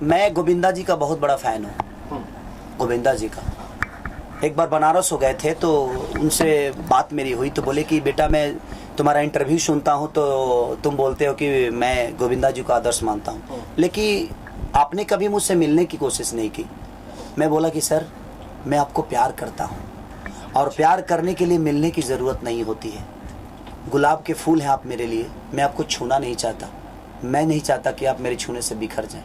मैं गोविंदा जी का बहुत बड़ा फ़ैन हूँ। गोविंदा जी का एक बार बनारस हो गए थे तो उनसे बात मेरी हुई तो बोले कि बेटा मैं तुम्हारा इंटरव्यू सुनता हूँ तो तुम बोलते हो कि मैं गोविंदा जी को आदर्श मानता हूँ, लेकिन आपने कभी मुझसे मिलने की कोशिश नहीं की। मैं बोला कि सर मैं आपको प्यार करता हूँ और प्यार करने के लिए मिलने की ज़रूरत नहीं होती है। गुलाब के फूल हैं आप मेरे लिए, मैं आपको छूना नहीं चाहता। मैं नहीं चाहता कि आप मेरे छूने से बिखर जाएं।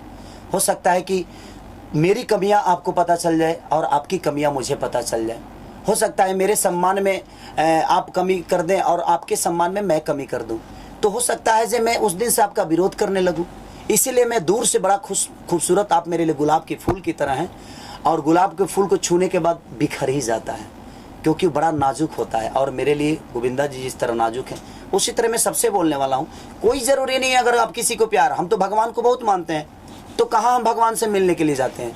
हो सकता है कि मेरी कमियां आपको पता चल जाए और आपकी कमियां मुझे पता चल जाए। हो सकता है मेरे सम्मान में आप कमी कर दें और आपके सम्मान में मैं कमी कर दूं। तो हो सकता है कि मैं उस दिन से आपका विरोध करने लगूं। इसीलिए मैं दूर से बड़ा खूबसूरत, आप मेरे लिए गुलाब के फूल की तरह हैं और गुलाब के फूल को छूने के बाद बिखर ही जाता है क्योंकि बड़ा नाजुक होता है। और मेरे लिए गोविंदा जी जिस तरह नाजुक हैं उसी तरह मैं सबसे बोलने वाला हूँ। कोई ज़रूरी नहीं है अगर आप किसी को प्यार, हम तो भगवान को बहुत मानते हैं तो कहाँ हम भगवान से मिलने के लिए जाते हैं,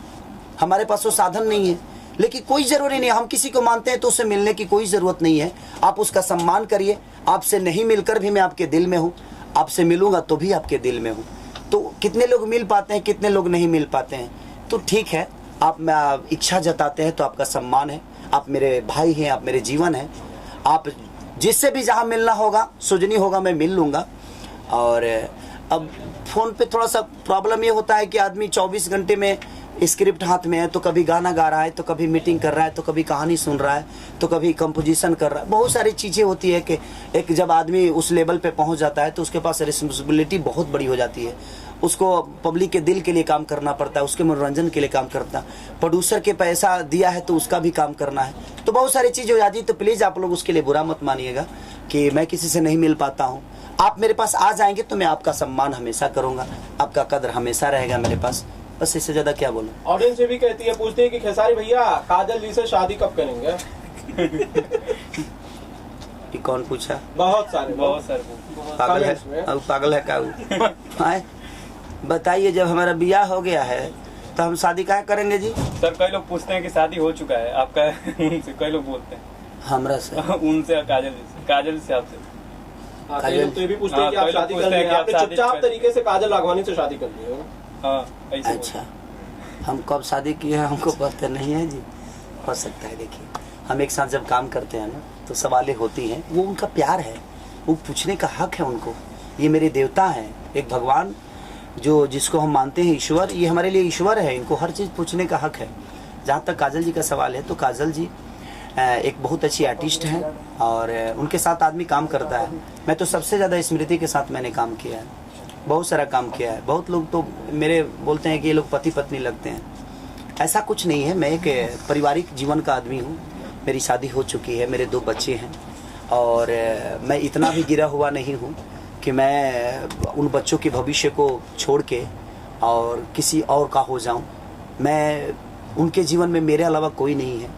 हमारे पास वो साधन नहीं है। लेकिन कोई ज़रूरी नहीं, हम किसी को मानते हैं तो उससे मिलने की कोई ज़रूरत नहीं है। आप उसका सम्मान करिए। आपसे नहीं मिलकर भी मैं आपके दिल में हूँ, आपसे मिलूँगा तो भी आपके दिल में हूँ। तो कितने लोग मिल पाते हैं, कितने लोग नहीं मिल पाते हैं, तो ठीक है आप इच्छा जताते हैं तो आपका सम्मान है। आप मेरे भाई हैं, आप मेरे जीवन हैं। आप जिससे भी जहाँ मिलना होगा, सुजनी होगा, मैं मिल लूँगा। और अब फ़ोन पे थोड़ा सा प्रॉब्लम ये होता है कि आदमी 24 घंटे में स्क्रिप्ट हाथ में है, तो कभी गाना गा रहा है, तो कभी मीटिंग कर रहा है, तो कभी कहानी सुन रहा है, तो कभी कंपोजिशन कर रहा है। बहुत सारी चीज़ें होती है कि एक जब आदमी उस लेवल पे पहुंच जाता है तो उसके पास रिस्पॉन्सिबिलिटी बहुत बड़ी हो जाती है। उसको पब्लिक के दिल के लिए काम करना पड़ता है, उसके मनोरंजन के लिए काम करता है, प्रोड्यूसर के पैसा दिया है तो उसका भी काम करना है। तो बहुत सारी चीज़ें हो जाती है। तो प्लीज़ आप लोग उसके लिए बुरा मत मानिएगा कि मैं किसी से नहीं मिल पाता हूँ। आप मेरे पास आ जाएंगे तो मैं आपका सम्मान हमेशा करूँगा, आपका कदर हमेशा रहेगा मेरे पास। बस इससे ज़्यादा क्या बोलूँ। ऑडियंस ये भी कहती है, पूछती है कि खेसारी भैया काजल जी से शादी कब करेंगे? कि कौन पूछा? बहुत सारे पागल है, अब पागल है क्या? बताइए, जब हमारा ब्याह हो गया है तो हम शादी क्या करेंगे जी? सर कई लोग पूछते हैं कि शादी हो चुका है आपका उनसे, कई लोग बोलते हैं हमरा से उनसे काजल से आपसे। कई लोग तो ये भी पूछते हैं कि आप शादी कर लिए, आपने चुपचाप तरीके से काजल राघवानी से शादी कर ली है। अच्छा, हम कब शादी किए हैं हमको पता नहीं है जी। हो सकता है, देखिए हम एक साथ जब काम करते हैं ना तो सवालें होती हैं, वो उनका प्यार है, वो पूछने का हक है उनको। ये मेरे देवता हैं, एक भगवान जो जिसको हम मानते हैं ईश्वर, ये हमारे लिए ईश्वर है, इनको हर चीज़ पूछने का हक है। जहाँ तक काजल जी का सवाल है तो काजल जी एक बहुत अच्छी आर्टिस्ट हैं और उनके साथ आदमी काम करता है। मैं तो सबसे ज़्यादा स्मृति के साथ मैंने काम किया है, बहुत सारा काम किया है। बहुत लोग तो मेरे बोलते हैं कि ये लोग पति पत्नी लगते हैं, ऐसा कुछ नहीं है। मैं एक पारिवारिक जीवन का आदमी हूँ, मेरी शादी हो चुकी है, मेरे 2 बच्चे हैं और मैं इतना भी गिरा हुआ नहीं हूँ कि मैं उन बच्चों के भविष्य को छोड़ के और किसी और का हो जाऊँ। मैं उनके जीवन में मेरे अलावा कोई नहीं है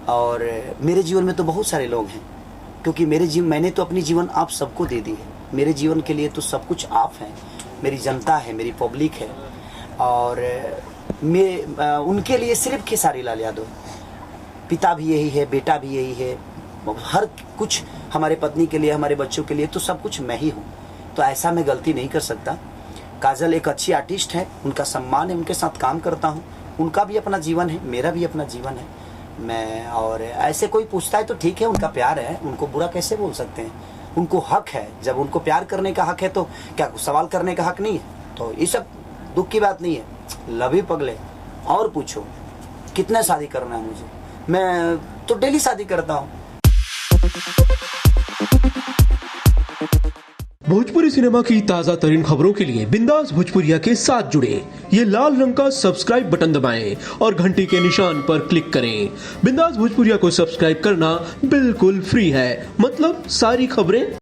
और मेरे जीवन में तो बहुत सारे लोग हैं, क्योंकि मैंने तो अपनी जीवन आप सबको दे दी है। मेरे जीवन के लिए तो सब कुछ आप हैं, मेरी जनता है, मेरी पब्लिक है और मैं उनके लिए सिर्फ खेसारी लाल यादव, पिता भी यही है, बेटा भी यही है, हर कुछ हमारे पत्नी के लिए, हमारे बच्चों के लिए तो सब कुछ मैं ही हूँ। तो ऐसा मैं गलती नहीं कर सकता। काजल एक अच्छी आर्टिस्ट है, उनका सम्मान है, उनके साथ काम करता हूँ, उनका भी अपना जीवन है, मेरा भी अपना जीवन है। मैं और ऐसे कोई पूछता है तो ठीक है, उनका प्यार है, उनको बुरा कैसे बोल सकते हैं? उनको हक है, जब उनको प्यार करने का हक है तो क्या सवाल करने का हक नहीं है? तो ये सब दुख की बात नहीं है। लवी पगले, और पूछो कितना शादी करना है मुझे? मैं तो डेली शादी करता हूँ। भोजपुरी सिनेमा की ताजा तरीन खबरों के लिए बिंदास भोजपुरिया के साथ जुड़े ये लाल रंग का सब्सक्राइब बटन दबाएं और घंटी के निशान पर क्लिक करें। बिंदास भोजपुरिया को सब्सक्राइब करना बिल्कुल फ्री है, मतलब सारी खबरें